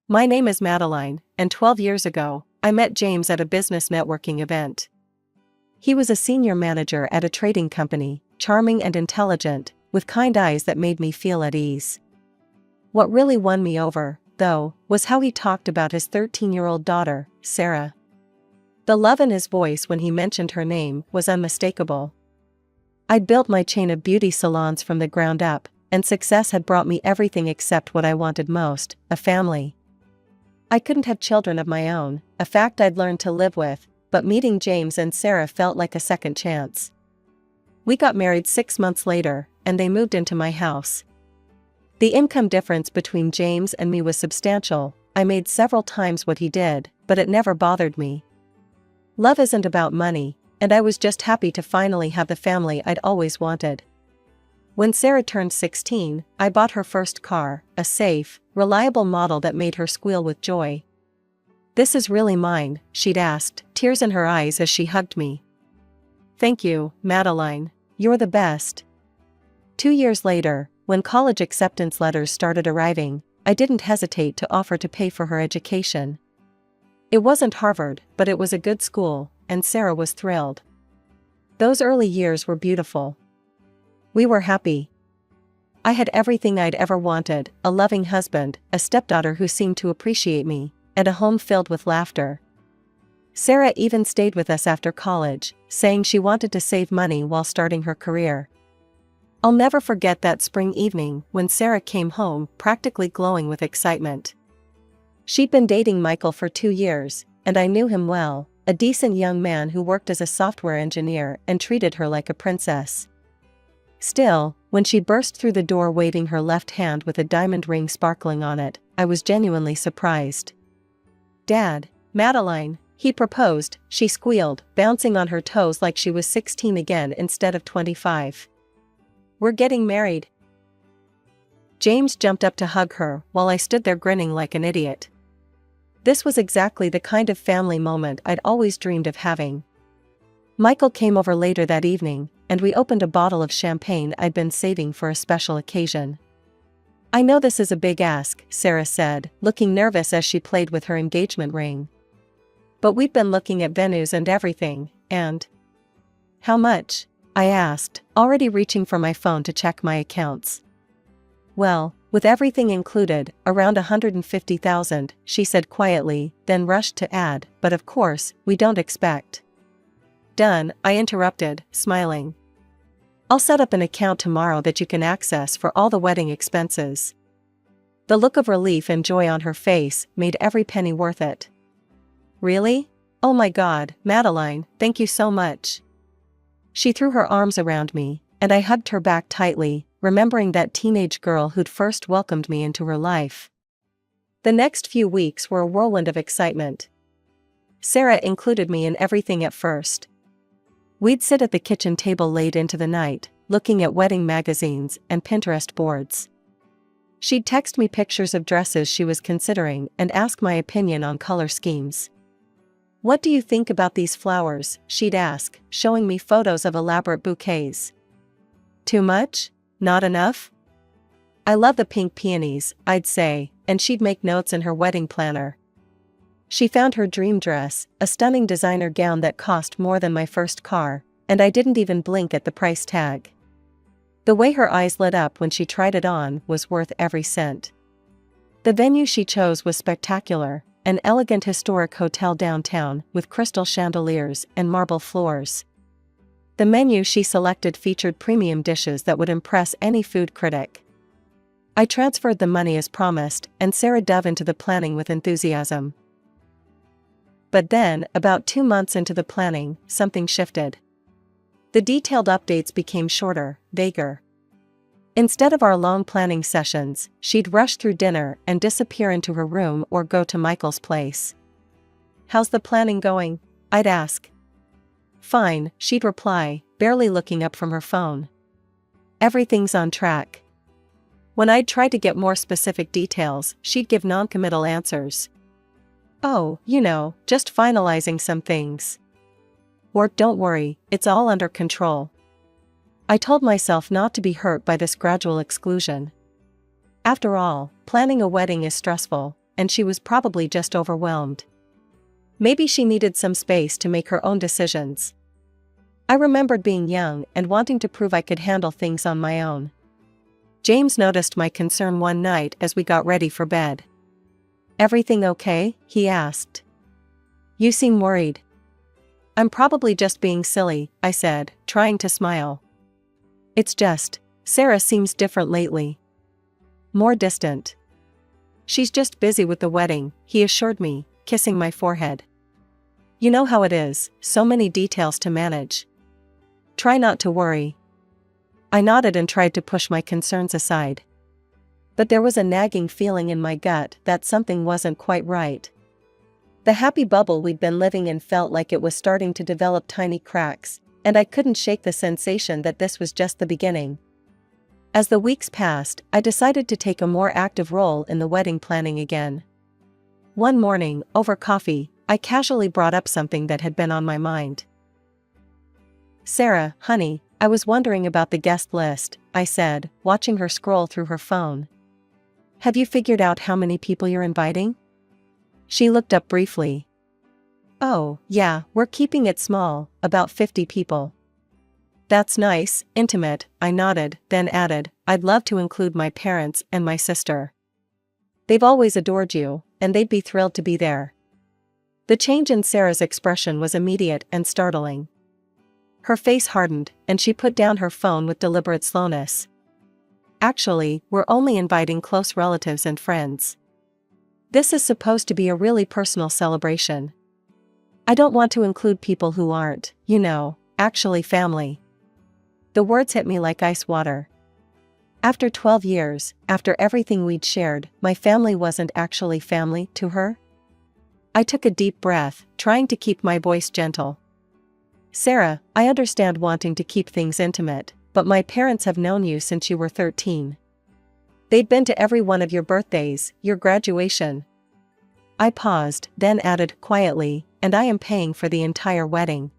My name is Madeline, and 12 years ago, I met James at a business networking event. He was a senior manager at a trading company, charming and intelligent, with kind eyes that made me feel at ease. What really won me over, though, was how he talked about his 13-year-old daughter, Sarah. The love in his voice when he mentioned her name was unmistakable. I'd built my chain of beauty salons from the ground up, and success had brought me everything except what I wanted most, a family. I couldn't have children of my own, a fact I'd learned to live with, but meeting James and Sarah felt like a second chance. We got married 6 months later, and they moved into my house. The income difference between James and me was substantial. I made several times what he did, but it never bothered me. Love isn't about money, and I was just happy to finally have the family I'd always wanted. When Sarah turned 16, I bought her first car, a safe, reliable model that made her squeal with joy. "This is really mine," she'd asked, tears in her eyes as she hugged me. "Thank you, Madeline. You're the best." 2 years later, when college acceptance letters started arriving, I didn't hesitate to offer to pay for her education. It wasn't Harvard, but it was a good school, and Sarah was thrilled. Those early years were beautiful. We were happy. I had everything I'd ever wanted, a loving husband, a stepdaughter who seemed to appreciate me, and a home filled with laughter. Sarah even stayed with us after college, saying she wanted to save money while starting her career. I'll never forget that spring evening when Sarah came home practically glowing with excitement. She'd been dating Michael for 2 years, and I knew him well, a decent young man who worked as a software engineer and treated her like a princess. Still, when she burst through the door waving her left hand with a diamond ring sparkling on it, I was genuinely surprised. "Dad, Madeline," he proposed, she squealed, bouncing on her toes like she was 16 again instead of 25. "We're getting married." James jumped up to hug her while I stood there grinning like an idiot. This was exactly the kind of family moment I'd always dreamed of having. Michael came over later that evening, and we opened a bottle of champagne I'd been saving for a special occasion. "I know this is a big ask," Sarah said, looking nervous as she played with her engagement ring. "But we've been looking at venues and everything, and—" "How much?" I asked, already reaching for my phone to check my accounts. "Well, with everything included, around 150,000, she said quietly, then rushed to add, "But of course, we don't expect." "Done," I interrupted, smiling. "I'll set up an account tomorrow that you can access for all the wedding expenses." The look of relief and joy on her face made every penny worth it. "Really? Oh my God, Madeline, thank you so much." She threw her arms around me, and I hugged her back tightly, remembering that teenage girl who'd first welcomed me into her life. The next few weeks were a whirlwind of excitement. Sarah included me in everything at first. We'd sit at the kitchen table late into the night, looking at wedding magazines and Pinterest boards. She'd text me pictures of dresses she was considering and ask my opinion on color schemes. "What do you think about these flowers?" she'd ask, showing me photos of elaborate bouquets. "Too much? Not enough?" "I love the pink peonies," I'd say, and she'd make notes in her wedding planner. She found her dream dress, a stunning designer gown that cost more than my first car, and I didn't even blink at the price tag. The way her eyes lit up when she tried it on was worth every cent. The venue she chose was spectacular, an elegant historic hotel downtown with crystal chandeliers and marble floors. The menu she selected featured premium dishes that would impress any food critic. I transferred the money as promised, and Sarah dove into the planning with enthusiasm. But then, about 2 months into the planning, something shifted. The detailed updates became shorter, vaguer. Instead of our long planning sessions, she'd rush through dinner and disappear into her room or go to Michael's place. "How's the planning going?" I'd ask. "Fine," she'd reply, barely looking up from her phone. "Everything's on track." When I'd try to get more specific details, she'd give non-committal answers. "Oh, just finalizing some things." Or, "Don't worry, it's all under control." I told myself not to be hurt by this gradual exclusion. After all, planning a wedding is stressful, and she was probably just overwhelmed. Maybe she needed some space to make her own decisions. I remembered being young and wanting to prove I could handle things on my own. James noticed my concern one night as we got ready for bed. "Everything okay?" he asked. "You seem worried." "I'm probably just being silly," I said, trying to smile. "It's just, Sarah seems different lately. More distant." "She's just busy with the wedding," he assured me, kissing my forehead. "You know how it is, so many details to manage. Try not to worry." I nodded and tried to push my concerns aside. But there was a nagging feeling in my gut that something wasn't quite right. The happy bubble we'd been living in felt like it was starting to develop tiny cracks, and I couldn't shake the sensation that this was just the beginning. As the weeks passed, I decided to take a more active role in the wedding planning again. One morning, over coffee, I casually brought up something that had been on my mind. "Sarah, honey, I was wondering about the guest list," I said, watching her scroll through her phone. "Have you figured out how many people you're inviting?" She looked up briefly. "Oh, yeah, we're keeping it small, about 50 people." "That's nice, intimate," I nodded, then added, "I'd love to include my parents and my sister. They've always adored you, and they'd be thrilled to be there." The change in Sarah's expression was immediate and startling. Her face hardened, and she put down her phone with deliberate slowness. "Actually, we're only inviting close relatives and friends. This is supposed to be a really personal celebration. I don't want to include people who aren't, actually family." The words hit me like ice water. After 12 years, after everything we'd shared, my family wasn't actually family to her? I took a deep breath, trying to keep my voice gentle. "Sarah, I understand wanting to keep things intimate, but my parents have known you since you were 13. They'd been to every one of your birthdays, your graduation." I paused, then added quietly, "and I am paying for the entire wedding.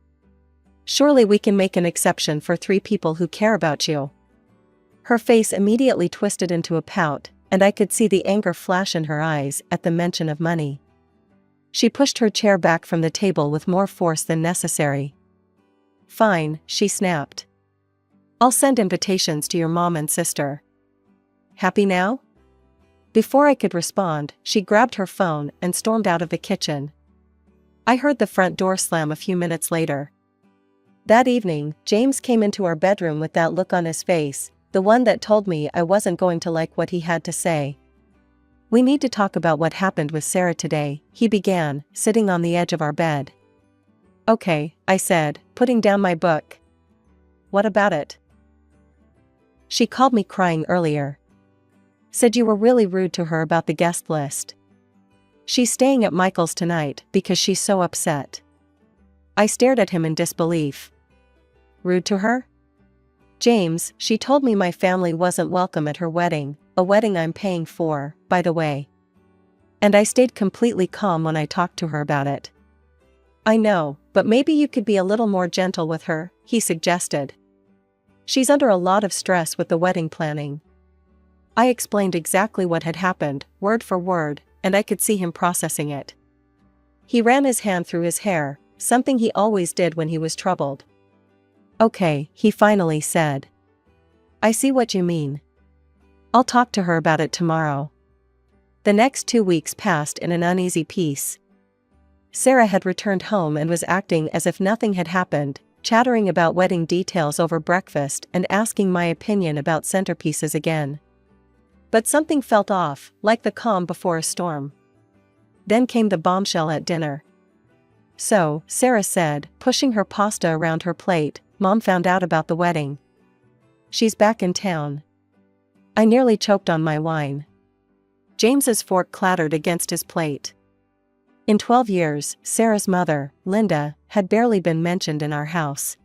Surely we can make an exception for 3 people who care about you." Her face immediately twisted into a pout, and I could see the anger flash in her eyes at the mention of money. She pushed her chair back from the table with more force than necessary. "Fine," she snapped. "I'll send invitations to your mom and sister. Happy now?" Before I could respond, she grabbed her phone and stormed out of the kitchen. I heard the front door slam a few minutes later. That evening, James came into our bedroom with that look on his face, the one that told me I wasn't going to like what he had to say. "We need to talk about what happened with Sarah today," he began, sitting on the edge of our bed. "Okay," I said, putting down my book. "What about it?" "She called me crying earlier. Said you were really rude to her about the guest list. She's staying at Michael's tonight because she's so upset." I stared at him in disbelief. "Rude to her?" "James, she told me my family wasn't welcome at her wedding, a wedding I'm paying for, by the way. And I stayed completely calm when I talked to her about it." "I know, but maybe you could be a little more gentle with her," he suggested. "She's under a lot of stress with the wedding planning." I explained exactly what had happened, word for word, and I could see him processing it. He ran his hand through his hair, something he always did when he was troubled. "Okay," he finally said. "I see what you mean. I'll talk to her about it tomorrow." The next 2 weeks passed in an uneasy peace. Sarah had returned home and was acting as if nothing had happened, chattering about wedding details over breakfast and asking my opinion about centerpieces again. But something felt off, like the calm before a storm. Then came the bombshell at dinner. "So," Sarah said, pushing her pasta around her plate, "Mom found out about the wedding. She's back in town." I nearly choked on my wine. James's fork clattered against his plate. In 12 years, Sarah's mother, Linda, had barely been mentioned in our house.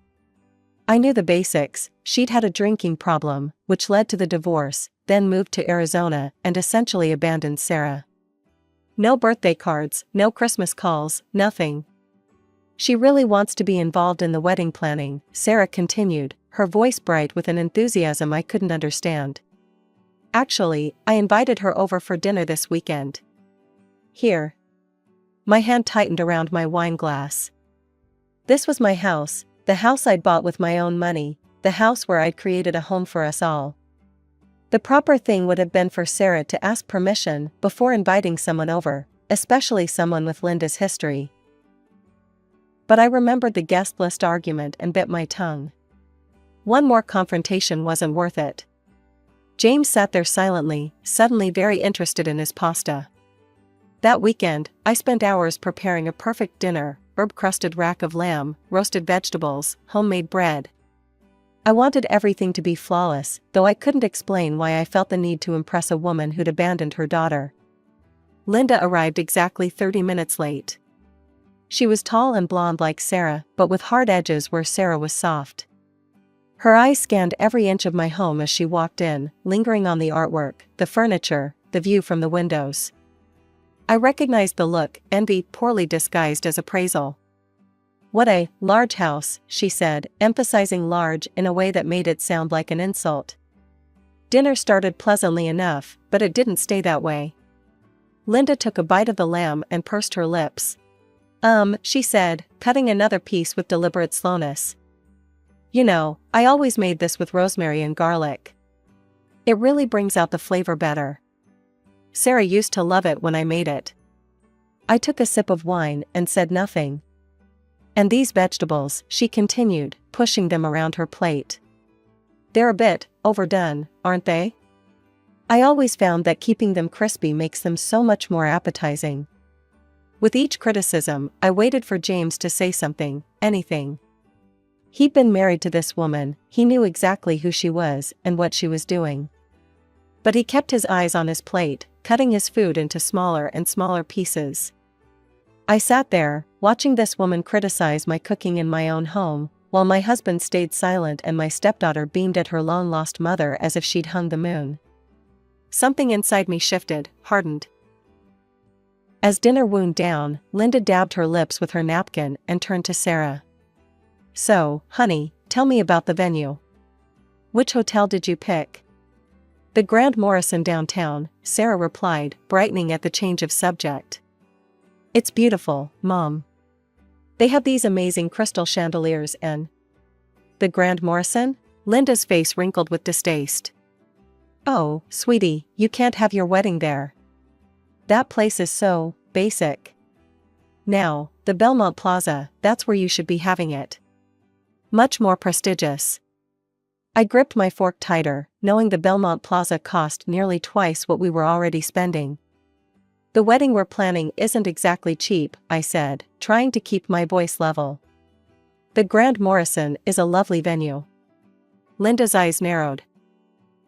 I knew the basics. She'd had a drinking problem, which led to the divorce, then moved to Arizona and essentially abandoned Sarah. No birthday cards, no Christmas calls, nothing. "She really wants to be involved in the wedding planning," Sarah continued, her voice bright with an enthusiasm I couldn't understand. "Actually, I invited her over for dinner this weekend. Here. My hand tightened around my wine glass. This was my house, the house I'd bought with my own money, the house where I'd created a home for us all. The proper thing would have been for Sarah to ask permission before inviting someone over, especially someone with Linda's history. But I remembered the guest list argument and bit my tongue. One more confrontation wasn't worth it. James sat there silently, suddenly very interested in his pasta. That weekend, I spent hours preparing a perfect dinner: herb-crusted rack of lamb, roasted vegetables, homemade bread. I wanted everything to be flawless, though I couldn't explain why I felt the need to impress a woman who'd abandoned her daughter. Linda arrived exactly 30 minutes late. She was tall and blonde like Sarah, but with hard edges where Sarah was soft. Her eyes scanned every inch of my home as she walked in, lingering on the artwork, the furniture, the view from the windows. I recognized the look, envy poorly disguised as appraisal. "What a large house," she said, emphasizing large in a way that made it sound like an insult. Dinner started pleasantly enough, but it didn't stay that way. Linda took a bite of the lamb and pursed her lips. She said, cutting another piece with deliberate slowness. "You know, I always made this with rosemary and garlic. It really brings out the flavor better. Sarah used to love it when I made it." I took a sip of wine and said nothing. "And these vegetables," she continued, pushing them around her plate. "They're a bit overdone, aren't they? I always found that keeping them crispy makes them so much more appetizing." With each criticism, I waited for James to say something, anything. He'd been married to this woman, he knew exactly who she was and what she was doing. But he kept his eyes on his plate, cutting his food into smaller and smaller pieces. I sat there, watching this woman criticize my cooking in my own home, while my husband stayed silent and my stepdaughter beamed at her long-lost mother as if she'd hung the moon. Something inside me shifted, hardened. As dinner wound down, Linda dabbed her lips with her napkin and turned to Sarah. "So, honey, tell me about the venue. Which hotel did you pick?" "The Grand Morrison downtown," Sarah replied, brightening at the change of subject. "It's beautiful, Mom. They have these amazing crystal chandeliers and—" "The Grand Morrison?" Linda's face wrinkled with distaste. "Oh, sweetie, you can't have your wedding there. That place is so basic. Now, the Belmont Plaza, that's where you should be having it. Much more prestigious." I gripped my fork tighter, knowing the Belmont Plaza cost nearly twice what we were already spending. "The wedding we're planning isn't exactly cheap," I said, trying to keep my voice level. "The Grand Morrison is a lovely venue." Linda's eyes narrowed.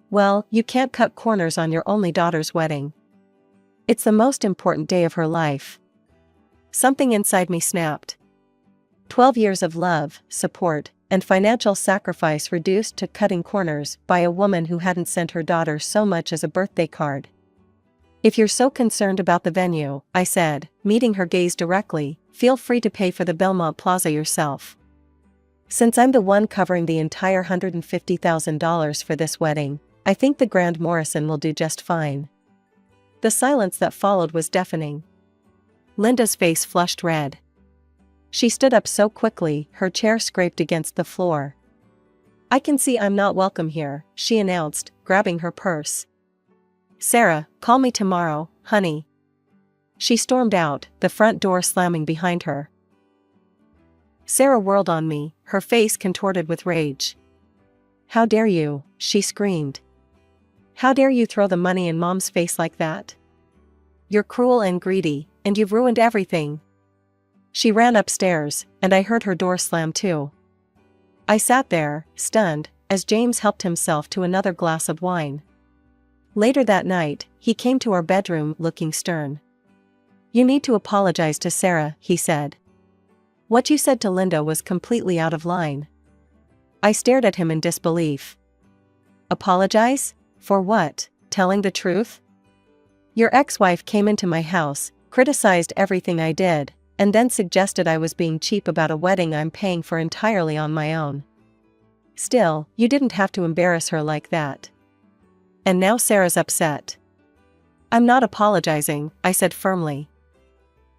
"Well, you can't cut corners on your only daughter's wedding. It's the most important day of her life." Something inside me snapped. 12 years of love, support, and financial sacrifice reduced to cutting corners by a woman who hadn't sent her daughter so much as a birthday card. "If you're so concerned about the venue," I said, meeting her gaze directly, "feel free to pay for the Belmont Plaza yourself. Since I'm the one covering the entire $150,000 for this wedding, I think the Grand Morrison will do just fine." The silence that followed was deafening. Linda's face flushed red. She stood up so quickly, her chair scraped against the floor. "I can see I'm not welcome here," she announced, grabbing her purse. "Sarah, call me tomorrow, honey." She stormed out, the front door slamming behind her. Sarah whirled on me, her face contorted with rage. "How dare you?" she screamed. "How dare you throw the money in Mom's face like that? You're cruel and greedy, and you've ruined everything." She ran upstairs, and I heard her door slam too. I sat there, stunned, as James helped himself to another glass of wine. Later that night, he came to our bedroom looking stern. "You need to apologize to Sarah," he said. "What you said to Linda was completely out of line." I stared at him in disbelief. "Apologize? For what? Telling the truth? Your ex-wife came into my house, criticized everything I did, and then suggested I was being cheap about a wedding I'm paying for entirely on my own. Still, you didn't have to embarrass her like that. And now Sarah's upset." "I'm not apologizing," I said firmly.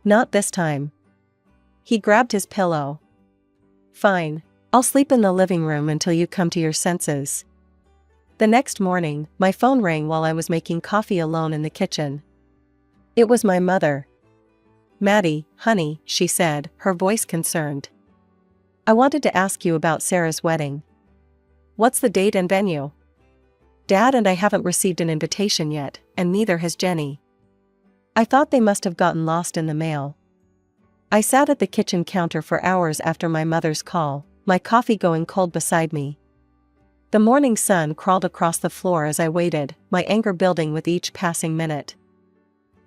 Not this time. He grabbed his pillow. Fine. I'll sleep in the living room until you come to your senses. The next morning, my phone rang while I was making coffee alone in the kitchen. It was my mother. "Maddie, honey," she said, her voice concerned. "I wanted to ask you about Sarah's wedding. What's the date and venue?" "Dad and I haven't received an invitation yet, and neither has Jenny. I thought they must have gotten lost in the mail." I sat at the kitchen counter for hours after my mother's call, my coffee going cold beside me. The morning sun crawled across the floor as I waited, my anger building with each passing minute.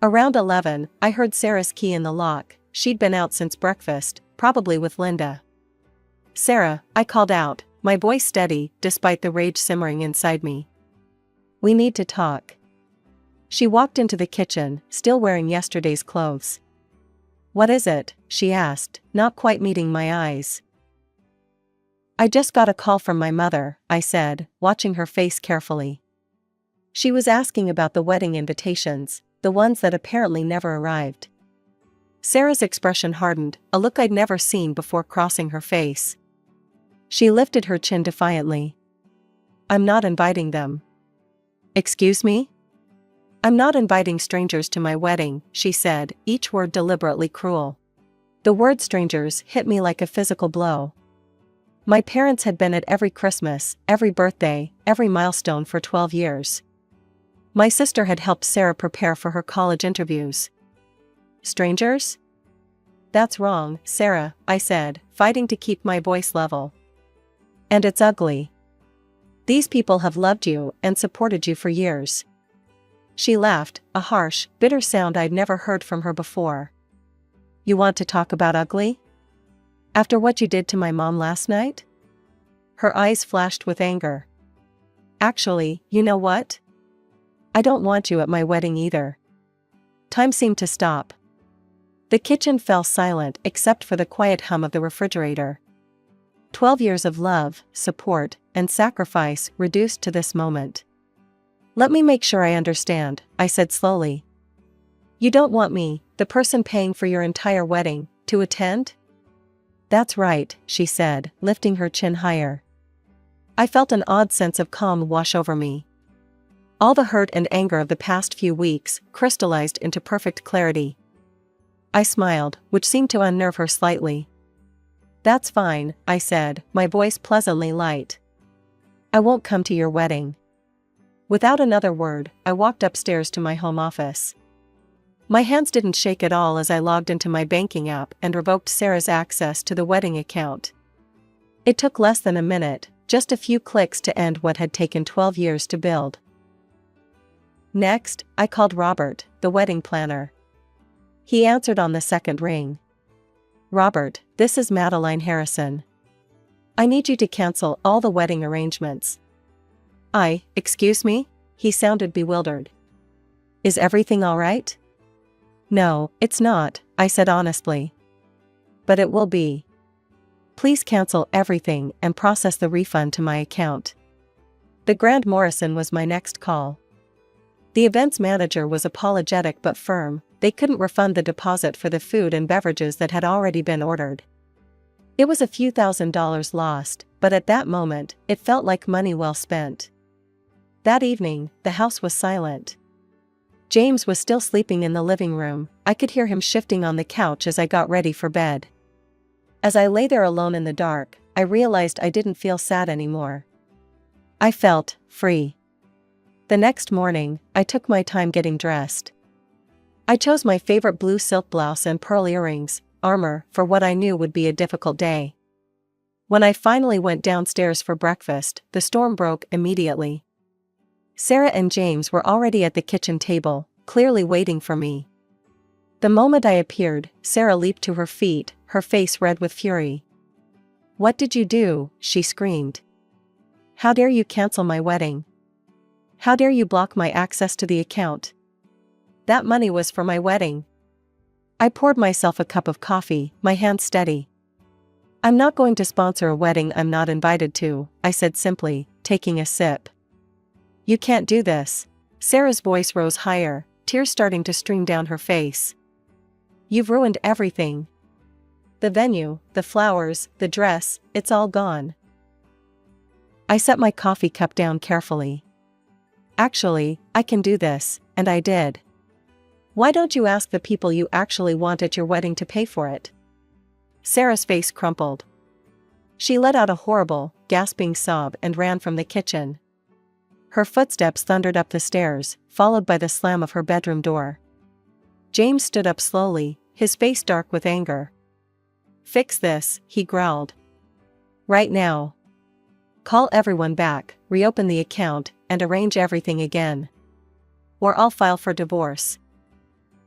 Around 11, I heard Sarah's key in the lock. She'd been out since breakfast, probably with Linda. "Sarah," I called out, my voice steady, despite the rage simmering inside me. "We need to talk." She walked into the kitchen, still wearing yesterday's clothes. "What is it?" she asked, not quite meeting my eyes. "I just got a call from my mother," I said, watching her face carefully. She was asking about the wedding invitations, the ones that apparently never arrived. Sarah's expression hardened, a look I'd never seen before crossing her face. She lifted her chin defiantly. "I'm not inviting them." "Excuse me?" "I'm not inviting strangers to my wedding," she said, each word deliberately cruel. The word strangers hit me like a physical blow. My parents had been at every Christmas, every birthday, every milestone for 12 years. My sister had helped Sarah prepare for her college interviews. "Strangers?" "That's wrong, Sarah," I said, fighting to keep my voice level. "And it's ugly. These people have loved you and supported you for years." She laughed, a harsh, bitter sound I'd never heard from her before. "You want to talk about ugly? After what you did to my mom last night?" Her eyes flashed with anger. "Actually, you know what? I don't want you at my wedding either." Time seemed to stop. The kitchen fell silent except for the quiet hum of the refrigerator. 12 years of love, support, and sacrifice reduced to this moment. "Let me make sure I understand," I said slowly. "You don't want me, the person paying for your entire wedding, to attend?" "That's right," she said, lifting her chin higher. I felt an odd sense of calm wash over me. All the hurt and anger of the past few weeks crystallized into perfect clarity. I smiled, which seemed to unnerve her slightly. "That's fine," I said, my voice pleasantly light. "I won't come to your wedding." Without another word, I walked upstairs to my home office. My hands didn't shake at all as I logged into my banking app and revoked Sarah's access to the wedding account. It took less than a minute, just a few clicks to end what had taken 12 years to build. Next, I called Robert, the wedding planner. He answered on the second ring. "Robert, this is Madeline Harrison. I need you to cancel all the wedding arrangements." Excuse me?" He sounded bewildered. "Is everything all right?" "No, it's not," I said honestly. "But it will be. Please cancel everything and process the refund to my account." The Grand Morrison was my next call. The events manager was apologetic but firm. They couldn't refund the deposit for the food and beverages that had already been ordered. It was a few $1,000s lost, but at that moment, it felt like money well spent. That evening, the house was silent. James was still sleeping in the living room. I could hear him shifting on the couch as I got ready for bed. As I lay there alone in the dark, I realized I didn't feel sad anymore. I felt free. The next morning, I took my time getting dressed. I chose my favorite blue silk blouse and pearl earrings, armor, for what I knew would be a difficult day. When I finally went downstairs for breakfast, the storm broke immediately. Sarah and James were already at the kitchen table, clearly waiting for me. The moment I appeared, Sarah leaped to her feet, her face red with fury. "What did you do?" she screamed. "How dare you cancel my wedding? How dare you block my access to the account? That money was for my wedding." I poured myself a cup of coffee, my hands steady. "I'm not going to sponsor a wedding I'm not invited to," I said simply, taking a sip. "You can't do this." Sarah's voice rose higher, tears starting to stream down her face. You've ruined everything. The venue, the flowers, the dress, it's all gone. I set my coffee cup down carefully. Actually, I can do this, and I did. Why don't you ask the people you actually want at your wedding to pay for it? Sarah's face crumpled. She let out a horrible, gasping sob and ran from the kitchen. Her footsteps thundered up the stairs, followed by the slam of her bedroom door. James stood up slowly, his face dark with anger. Fix this, he growled. Right now. Call everyone back, reopen the account, and arrange everything again. Or I'll file for divorce.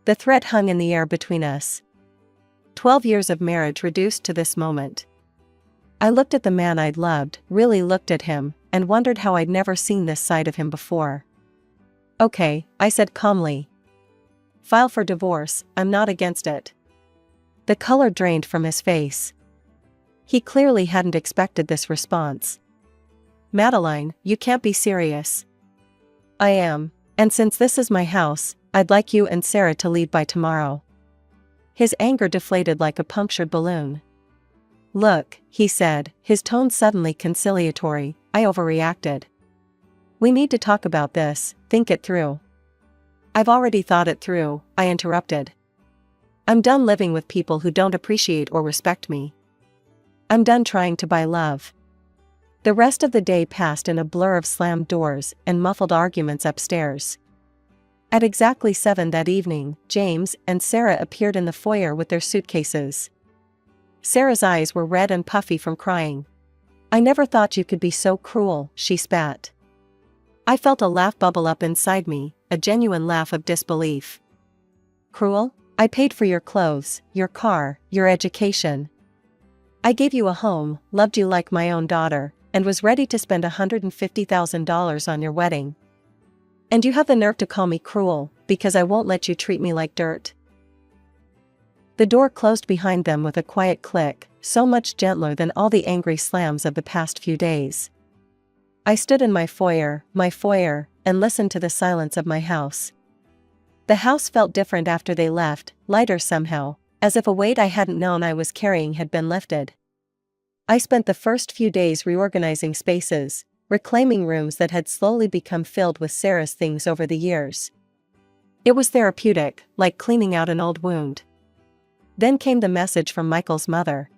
The threat hung in the air between us. 12 years of marriage reduced to this moment. I looked at the man I'd loved, really looked at him, and wondered how I'd never seen this side of him before. Okay, I said calmly. File for divorce, I'm not against it. The color drained from his face. He clearly hadn't expected this response. Madeline, you can't be serious. I am, and since this is my house, I'd like you and Sarah to leave by tomorrow. His anger deflated like a punctured balloon. Look, he said, his tone suddenly conciliatory, I overreacted. We need to talk about this, think it through. I've already thought it through, I interrupted. I'm done living with people who don't appreciate or respect me. I'm done trying to buy love. The rest of the day passed in a blur of slammed doors and muffled arguments upstairs. At exactly 7 that evening, James and Sarah appeared in the foyer with their suitcases. Sarah's eyes were red and puffy from crying. I never thought you could be so cruel, she spat. I felt a laugh bubble up inside me, a genuine laugh of disbelief. Cruel? I paid for your clothes, your car, your education. I gave you a home, loved you like my own daughter, and was ready to spend $150,000 on your wedding. And you have the nerve to call me cruel, because I won't let you treat me like dirt. The door closed behind them with a quiet click, so much gentler than all the angry slams of the past few days. I stood in my foyer, and listened to the silence of my house. The house felt different after they left, lighter somehow, as if a weight I hadn't known I was carrying had been lifted. I spent the first few days reorganizing spaces, reclaiming rooms that had slowly become filled with Sarah's things over the years. It was therapeutic, like cleaning out an old wound. Then came the message from Michael's mother.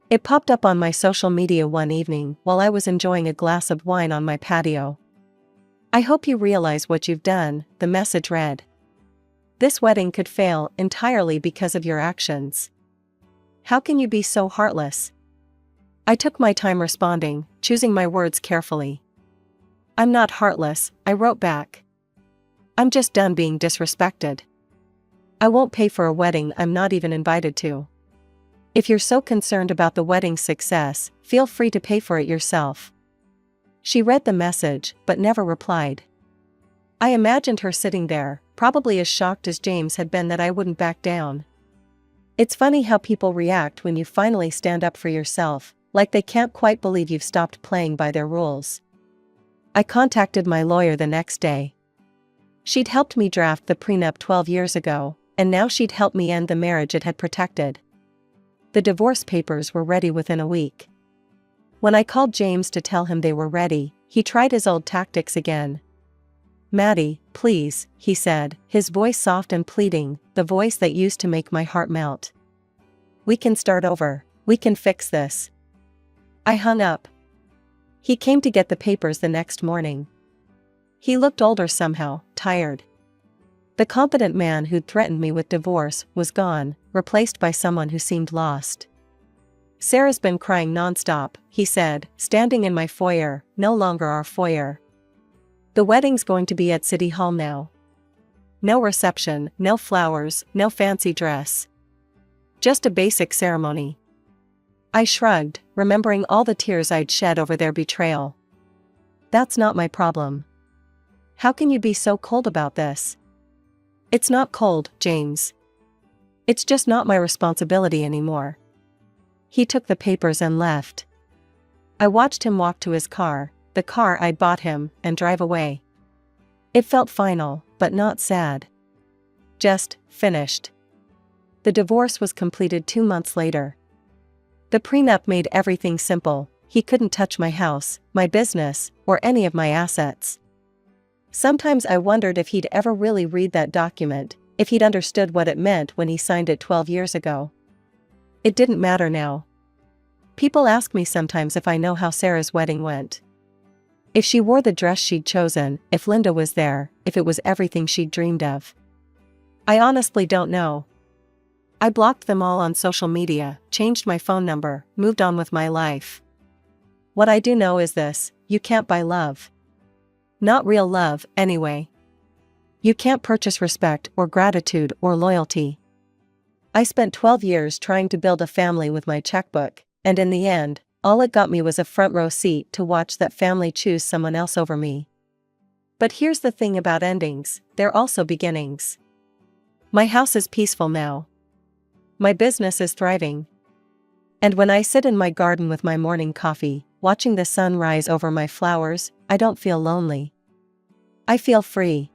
It popped up on my social media one evening while I was enjoying a glass of wine on my patio. I hope you realize what you've done, the message read. This wedding could fail entirely because of your actions. How can you be so heartless? I took my time responding, choosing my words carefully. I'm not heartless, I wrote back. I'm just done being disrespected. I won't pay for a wedding I'm not even invited to. If you're so concerned about the wedding's success, feel free to pay for it yourself. She read the message, but never replied. I imagined her sitting there, probably as shocked as James had been that I wouldn't back down. It's funny how people react when you finally stand up for yourself, like they can't quite believe you've stopped playing by their rules. I contacted my lawyer the next day. She'd helped me draft the prenup 12 years ago, and now she'd helped me end the marriage it had protected. The divorce papers were ready within a week. When I called James to tell him they were ready, he tried his old tactics again. Maddie, please, he said, his voice soft and pleading, the voice that used to make my heart melt. We can start over. We can fix this. I hung up. He came to get the papers the next morning. He looked older somehow, tired. The confident man who'd threatened me with divorce was gone, replaced by someone who seemed lost. Sarah's been crying nonstop, he said, standing in my foyer, no longer our foyer. The wedding's going to be at City Hall now. No reception, no flowers, no fancy dress. Just a basic ceremony. I shrugged, remembering all the tears I'd shed over their betrayal. That's not my problem. How can you be so cold about this? It's not cold, James. It's just not my responsibility anymore. He took the papers and left. I watched him walk to his car, the car I'd bought him, and drive away. It felt final, but not sad. Just finished. The divorce was completed 2 months later. The prenup made everything simple. He couldn't touch my house, my business, or any of my assets. Sometimes I wondered if he'd ever really read that document, if he'd understood what it meant when he signed it 12 years ago. It didn't matter now. People ask me sometimes if I know how Sarah's wedding went. If she wore the dress she'd chosen, if Linda was there, if it was everything she'd dreamed of. I honestly don't know. I blocked them all on social media, changed my phone number, moved on with my life. What I do know is this: you can't buy love. Not real love, anyway. You can't purchase respect or gratitude or loyalty. I spent 12 years trying to build a family with my checkbook, and in the end, all it got me was a front row seat to watch that family choose someone else over me. But here's the thing about endings: they're also beginnings. My house is peaceful now. My business is thriving. And when I sit in my garden with my morning coffee, watching the sun rise over my flowers, I don't feel lonely. I feel free.